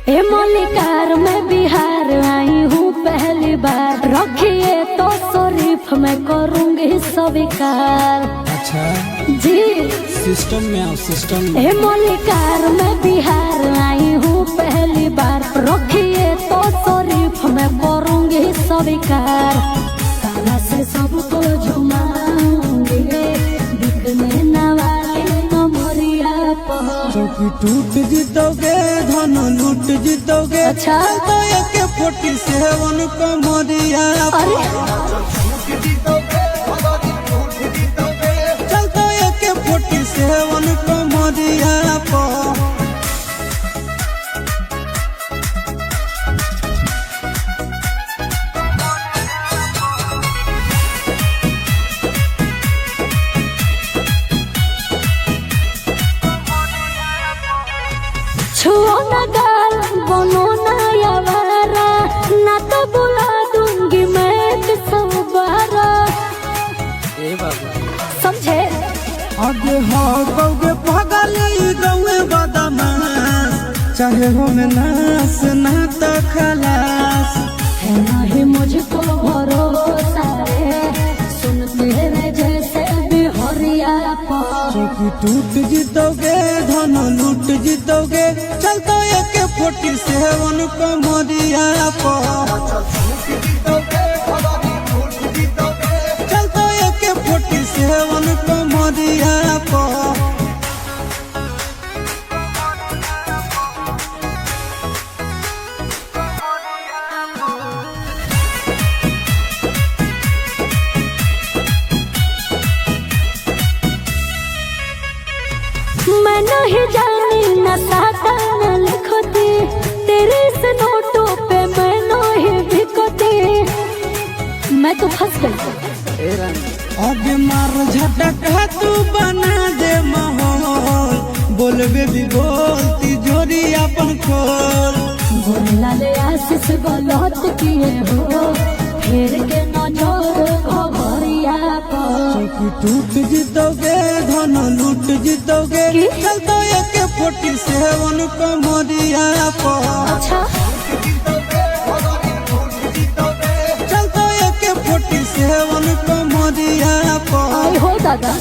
ए मलिकार में बिहार आई हूँ पहली बार, रखिए तो शरीफ मैं करूँगी स्वीकार। अच्छा जी सिस्टम में आओ सिस्टम में। ए मलिकार में बिहार आई हूँ पहली बार, रखिए तो शरीफ मैं करूँगी स्वीकार। ताला से सबको झुमाऊंगी, दिखने न वाले कमरिया पर। चौकी टूट जीतोगे धन लूट जीतोगे। अच्छा तो एक 47 कमरिया अरे चलता एक 47 कमरिया पर। छुओ न गाल बनो न यावारा, ना तो बुला दूंगी मैं किसबारा। ए बाबू समझे आगे हो गौगे पगली गौए बदमाश, चाहे हो में नास ना तो खलास। है नहीं मुझको भरोसा रे, सुन तेरे जैसे बिहरिया पर। चौकी टूट जीतोगे धन लूट जीतोगे। चलता एक 47 कमरिया पर। चलता एक 47 कमरिया पर। मैं नहीं जानी न साटा न लिखती, तेरे इस नोटों पे मैं नहीं बिकती। मैं तो फंस गई। आगे मार झटका तू बना दे माहौल, बोलबे भी बोलती जोरी अपन खोल। बोला ले आशीष गलत किए हो, फिर के नजर घरिया पर। चौकी टूट जीतोगे धन लूट जीतोगे। चलता एक 47 कमरिया पर। अच्छा चलता एक 47 कमरिया पर। आई हो दादा।